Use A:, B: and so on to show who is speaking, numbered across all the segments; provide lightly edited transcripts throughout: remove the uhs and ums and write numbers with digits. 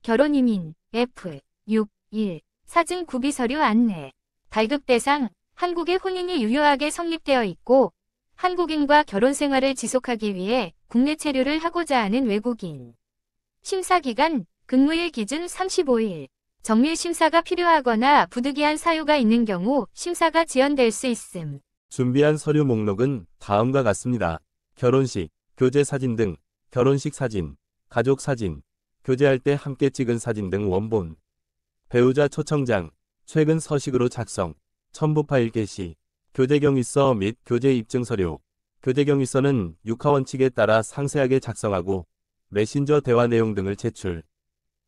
A: 결혼이민 F6.1 사증 구비 서류 안내. 발급 대상 한국의 혼인이 유효하게 성립되어 있고 한국인과 결혼 생활을 지속하기 위해 국내 체류를 하고자 하는 외국인. 심사기간 근무일 기준 35일. 정밀 심사가 필요하거나 부득이한 사유가 있는 경우 심사가 지연될 수 있음.
B: 준비한 서류 목록은 다음과 같습니다. 결혼식, 교제 사진 등 결혼식 사진, 가족 사진, 교제할 때 함께 찍은 사진 등 원본. 배우자 초청장, 최근 서식으로 작성, 첨부 파일 게시, 교제 경위서 및 교제 입증 서류. 교제 경위서는 육하 원칙에 따라 상세하게 작성하고 메신저 대화 내용 등을 제출.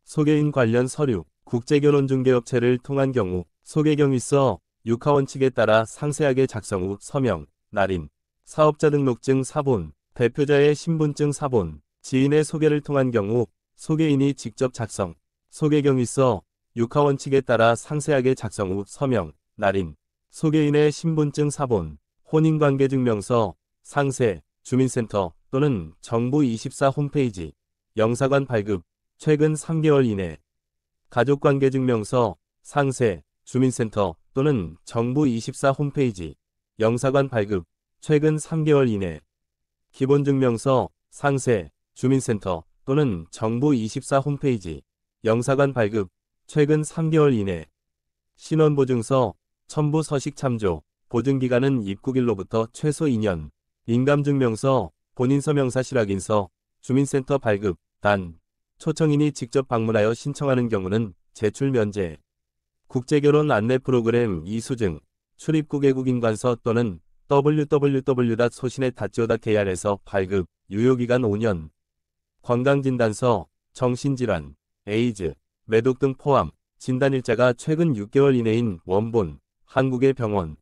B: 소개인 관련 서류, 국제결혼중개업체를 통한 경우 소개 경위서 육하 원칙에 따라 상세하게 작성 후 서명, 날인, 사업자 등록증 사본, 대표자의 신분증 사본, 지인의 소개를 통한 경우 소개인이 직접 작성, 소개 경위서 육하 원칙에 따라 상세하게 작성 후 서명, 날인, 소개인의 신분증 사본, 혼인관계증명서, 상세, 주민센터 또는 정부24 홈페이지, 영사관 발급, 최근 3개월 이내, 가족관계증명서, 상세, 주민센터 또는 정부24 홈페이지, 영사관 발급, 최근 3개월 이내, 기본증명서, 상세, 주민센터 또는 정부24 홈페이지, 영사관 발급, 최근 3개월 이내, 신원보증서, 첨부 서식 참조, 보증기간은 입국일로부터 최소 2년, 인감증명서, 본인서명사 실확인서, 주민센터 발급, 단, 초청인이 직접 방문하여 신청하는 경우는 제출 면제. 국제결혼 안내 프로그램 이수증, 출입국 외국인관서 또는 www.sosin의.go.kr에서 발급, 유효기간 5년. 건강진단서, 정신질환, 에이즈, 매독 등 포함, 진단일자가 최근 6개월 이내인 원본, 한국의 병원.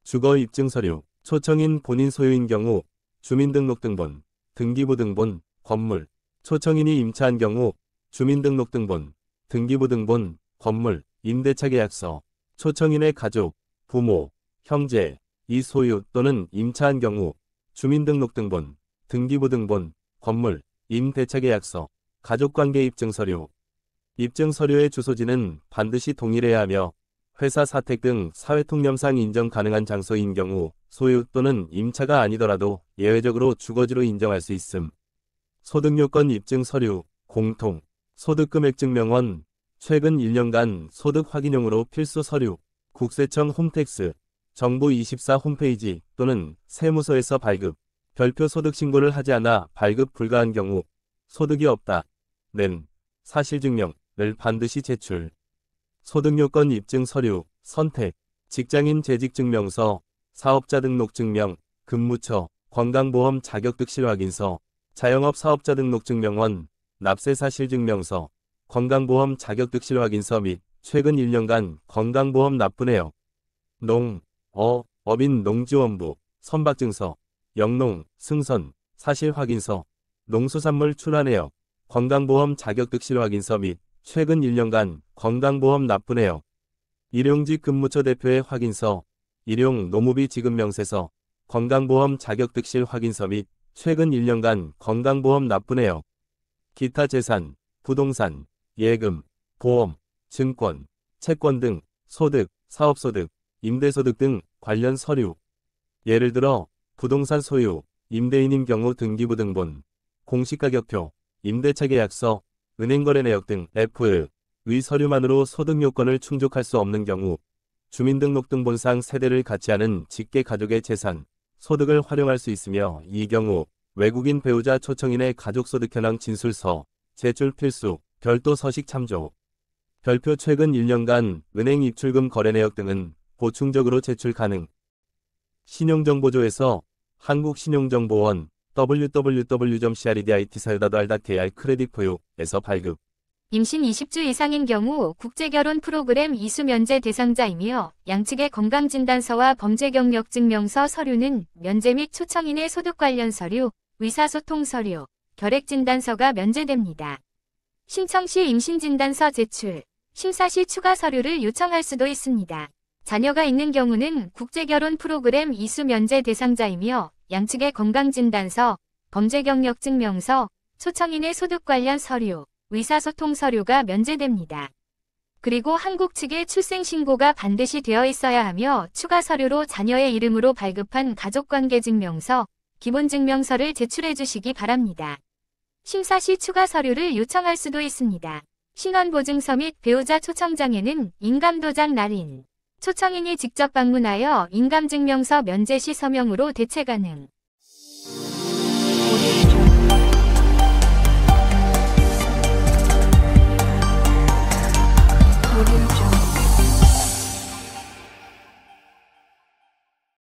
B: 주거입증서류, 초청인 본인 소유인 경우, 주민등록등본, 등기부등본, 건물. 초청인이 임차한 경우, 주민등록등본, 등기부등본, 건물, 임대차 계약서. 초청인의 가족, 부모, 형제, 이소유 또는 임차한 경우, 주민등록등본, 등기부등본, 건물, 임대차 계약서. 가족관계 입증서류. 입증서류의 주소지는 반드시 동일해야 하며 회사 사택 등 사회통념상 인정 가능한 장소인 경우 소유 또는 임차가 아니더라도 예외적으로 주거지로 인정할 수 있음. 소득요건 입증서류, 공통, 소득금액증명원, 최근 1년간 소득 확인용으로 필수 서류, 국세청 홈택스, 정부24 홈페이지 또는 세무서에서 발급, 별표 소득 신고를 하지 않아 발급 불가한 경우 소득이 없다. 는 사실증명을 반드시 제출. 소득요건 입증서류, 선택, 직장인 재직증명서, 사업자 등록증명, 근무처, 건강보험 자격득실 확인서, 자영업 사업자 등록증명원, 납세사실증명서, 건강보험 자격득실 확인서 및 최근 1년간 건강보험 납부 내역. 업인 농지원부, 선박증서, 영농, 승선, 사실확인서, 농수산물 출하 내역, 건강보험 자격득실 확인서 및 최근 1년간 건강보험 납부 내역. 일용직 근무처 대표의 확인서, 일용 노무비 지급 명세서, 건강보험 자격득실 확인서 및 최근 1년간 건강보험 납부 내역. 기타 재산, 부동산, 예금, 보험, 증권, 채권 등 소득, 사업소득, 임대소득 등 관련 서류. 예를 들어 부동산 소유, 임대인인 경우 등기부등본, 공시가격표, 임대차 계약서, 은행거래 내역 등 F의 서류만으로 소득요건을 충족할 수 없는 경우 주민등록등본상 세대를 갖지 않은 직계 가족의 재산, 소득을 활용할 수 있으며 이 경우 외국인 배우자 초청인의 가족소득 현황 진술서, 제출 필수, 별도 서식 참조. 별표 최근 1년간 은행 입출금 거래 내역 등은 보충적으로 제출 가능. 신용정보조에서 한국신용정보원 www.creditsayo.kr 크레딧 포유에서 발급.
A: 임신 20주 이상인 경우 국제결혼 프로그램 이수 면제 대상자이며 양측의 건강진단서와 범죄경력증명서 서류는 면제 및 초청인의 소득 관련 서류, 의사소통 서류, 결핵진단서가 면제됩니다. 신청 시 임신진단서 제출, 심사 시 추가 서류를 요청할 수도 있습니다. 자녀가 있는 경우는 국제결혼 프로그램 이수 면제 대상자이며 양측의 건강진단서, 범죄경력증명서, 초청인의 소득 관련 서류, 의사소통 서류가 면제됩니다. 그리고 한국 측의 출생신고가 반드시 되어 있어야 하며 추가 서류로 자녀의 이름으로 발급한 가족관계증명서, 기본증명서를 제출해 주시기 바랍니다. 심사 시 추가 서류를 요청할 수도 있습니다. 신원보증서 및 배우자 초청장에는 인감도장 날인, 초청인이 직접 방문하여 인감증명서 면제 시 서명으로 대체 가능.